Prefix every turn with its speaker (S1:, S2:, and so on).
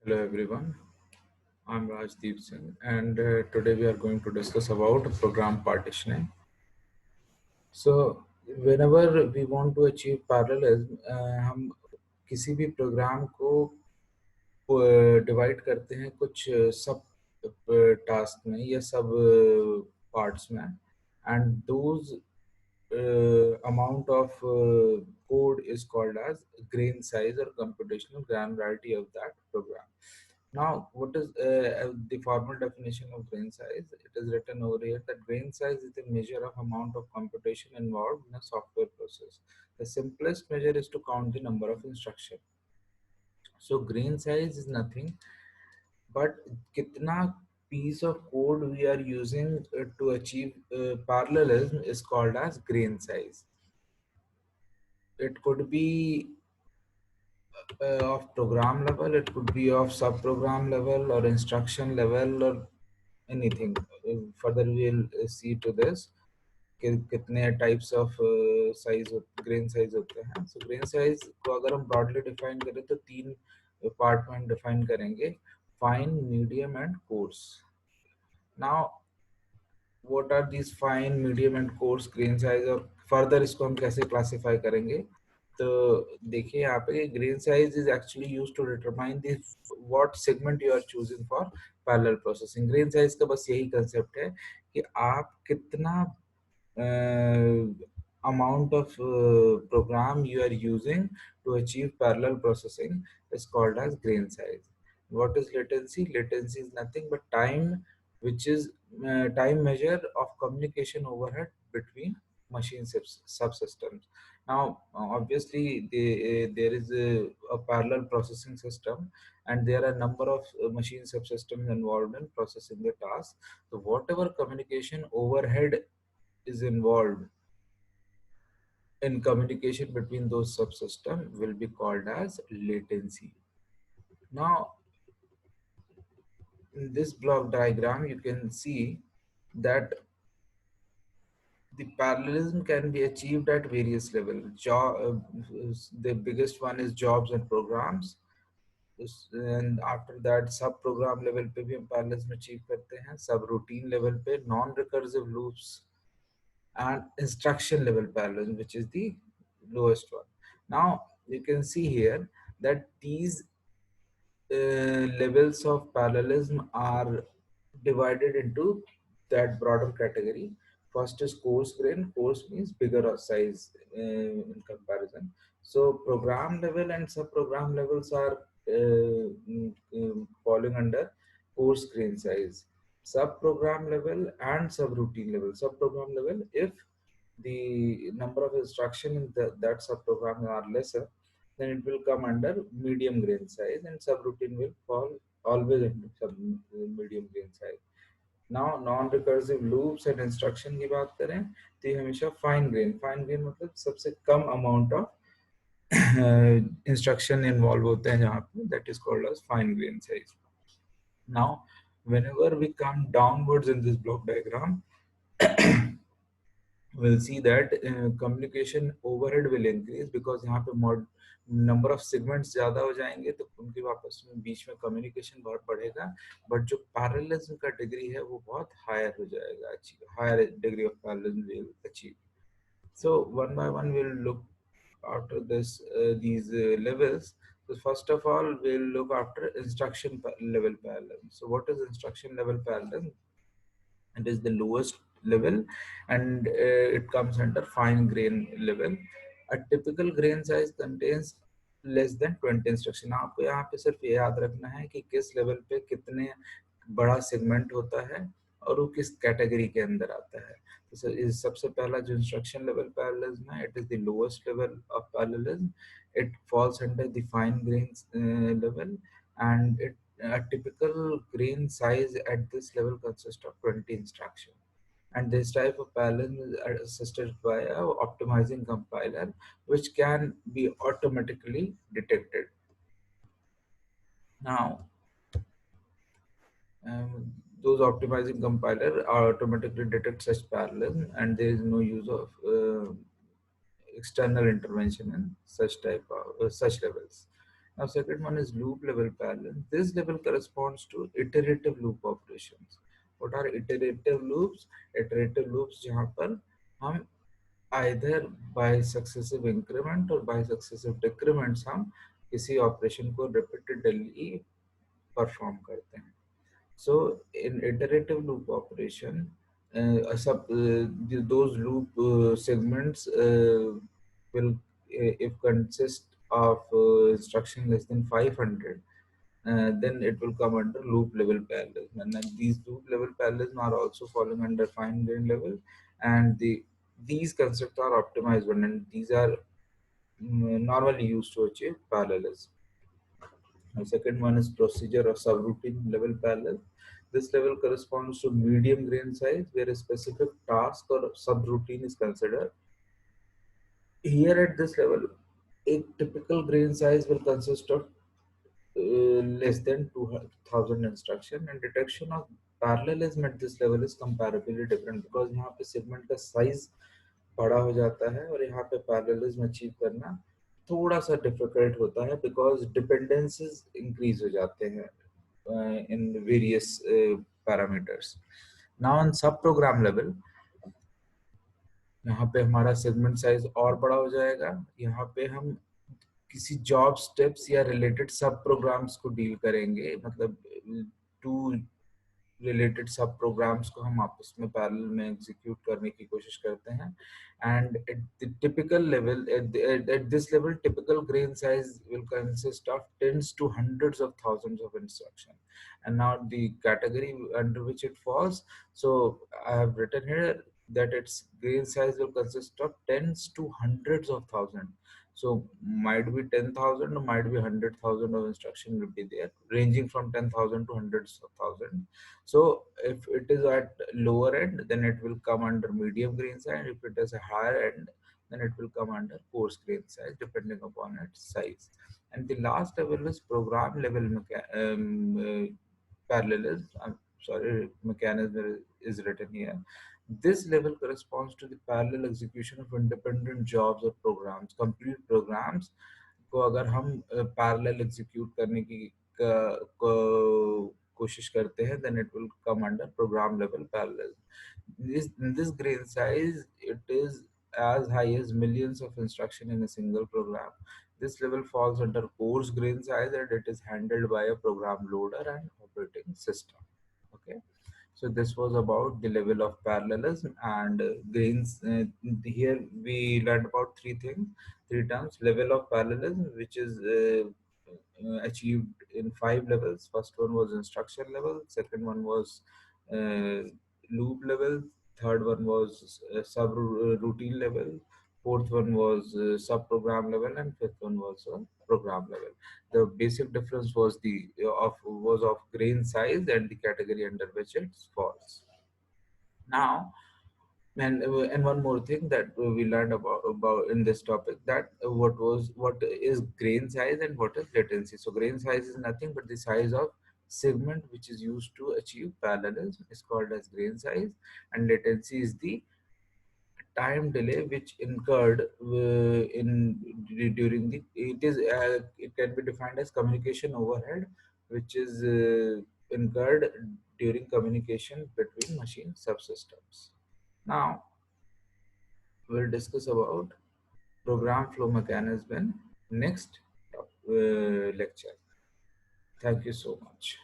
S1: Hello everyone, I'm Rajdeep Singh and today we are going to discuss about program partitioning. So whenever we want to achieve parallelism, हम किसी भी programme को divide करते हैं कुछ सब टास्क में या सब पार्ट्स में and those amount of code is called as grain size or computational granularity of that program. Now, what is the formal definition of grain size? It is written over here that grain size is the measure of amount of computation involved in a software process. The simplest measure is to count the number of instructions. So, grain size is nothing but kitna piece of code we are using to achieve parallelism is called as grain size. It could be of program level, it could be of sub-program level or instruction level or anything. Further we'll see to this कि कितने types of size grain size होते हैं. सो grain size को अगर हम broadly define करें तो तीन पार्ट में डिफाइन करेंगे: fine, medium and coarse. Now what are these fine, medium and coarse grain size, और फर्दर इसको हम कैसे क्लासिफाई करेंगे? तो देखिए यहाँ पे grain size is actually used to determine this what segment you are choosing for parallel processing. Grain size का बस यही कंसेप्ट है कि आप कितना amount of program you are using to achieve parallel processing is called as grain size. What is latency? Latency is nothing but time, which is time measure of communication overhead between machine subsystems. Now, obviously, there is a parallel processing system, and there are a number of machine subsystems involved in processing the task. So, whatever communication overhead is involved in communication between those subsystems will be called as latency. Now, in this block diagram, you can see that the parallelism can be achieved at various levels. The biggest one is jobs and programs. And after that, sub program level पे भी हम parallelism achieve करते हैं. Sub routine level पे non recursive loops and instruction level parallelism, which is the lowest one. Now you can see here that these levels of parallelism are divided into that broader category. First is coarse grain. Coarse means bigger or size in comparison. So program level and sub-program levels are falling under coarse grain size. Sub-program level and subroutine level. Sub-program level, if the number of instruction in that subprogram are lesser, then it will come under medium grain size, and subroutine will fall always into medium grain size. Now non-recursive loops and instruction की बात करें तो ये हमेशा fine grain मतलब सबसे कम amount of instruction involve होते हैं जहाँ पे, that is called as fine grain size. Now whenever we come downwards in this block diagram, we'll see that communication overhead will increase because यहाँ पे mod number of segments ज़्यादा हो जाएंगे तो उनके वापस में बीच में communication बहुत बढ़ेगा, but जो parallelism का degree है वो बहुत higher हो जाएगा, higher degree of parallelism will achieve. So one by one we'll look after this these levels. So first of all we'll look after instruction level parallelism. So what is instruction level parallelism? It is the lowest level, and it comes under fine grain level. A typical grain size contains less than 20 instruction. आपको यहाँ पे सिर्फ ये याद रखना है कि किस लेवल पे कितने बड़ा सेगमेंट होता है और वो किस कैटेगरी के अंदर आता है. तो सबसे पहला जो इंस्ट्रक्शन लेवल पैरेललिज्म है, it is the lowest level of parallelism. It falls under the fine grain level, and a typical grain size at this level consists of 20 instructions. And this type of parallelism is assisted by a optimizing compiler, which can be automatically detected. Now, those optimizing compiler automatically detect such parallelism, and there is no use of external intervention in such type of such levels. Now second one is loop level parallel. This level corresponds to iterative loop operations. What are iterative loops? Iterative loops जहाँ पर हम either by successive increment or by successive decrements हम किसी operation को repeatedly perform करते हैं. So in iterative loop operation, those loop segments will, if consist of instruction less than 500, then it will come under loop level parallelism. And then these loop level parallelism are also falling under fine grained level, and these concepts are optimized one, and these are normally used to achieve parallelism. The second one is procedure of subroutine level parallel. This level corresponds to medium grain size where a specific task or subroutine is considered. Here at this level, a typical grain size will consist of less than 2000 instruction, and detection of parallelism at this level is comparably different because यहाँ पे segment का size बड़ा हो जाता है और यहाँ पे parallelism achieve करना थोड़ा सा difficult होता है because dependencies increase हो जाते हैं in various parameters. Now on sub program level, यहाँ पे हमारा सेगमेंट साइज और बड़ा हो जाएगा. यहाँ पे हम किसी जॉब स्टेप्स या रिलेटेड सब प्रोग्राम्स को डील करेंगे, मतलब टू रिलेटेड सब प्रोग्राम्स को हम आपस में पैरेलल में एग्जीक्यूट करने की कोशिश करते हैं. And at the typical level, at this level, typical grain size will consist of tens to hundreds of thousands of instruction. And now the category under which it falls, so I have written here that its grain size will consist of tens to hundreds of thousands. So might be 10,000 or might be 100,000 of instruction will be there, ranging from 10,000 to hundreds of thousands. So if it is at lower end, then it will come under medium grain size. If it is a higher end, then it will come under coarse grain size, depending upon its size. And the last level is program level parallelism. I'm sorry, mechanism is written here. This level corresponds to the parallel execution of independent jobs or programs. Complete programs को अगर हम parallel execute करने की कोशिश करते हैं, then it will come under program level parallelism. This grain size, it is as high as millions of instruction in a single program. This level falls under coarse grain size and it is handled by a program loader and operating system. Okay, so this was about the level of parallelism and grains. Here we learned about three terms: level of parallelism, which is achieved in 5 levels. First one was instruction level, second one was uh, loop level, third one was sub routine level, fourth one was sub program level, and fifth one was program level. The basic difference was of grain size and the category under which it falls. Now, and one more thing that we learned about in this topic, that what is grain size and what is latency. So grain size is nothing but the size of segment which is used to achieve parallelism is called as grain size, and latency is the time delay which incurred during the it can be defined as communication overhead which is incurred during communication between machine subsystems. Now we'll discuss about program flow mechanism in next lecture. Thank you so much.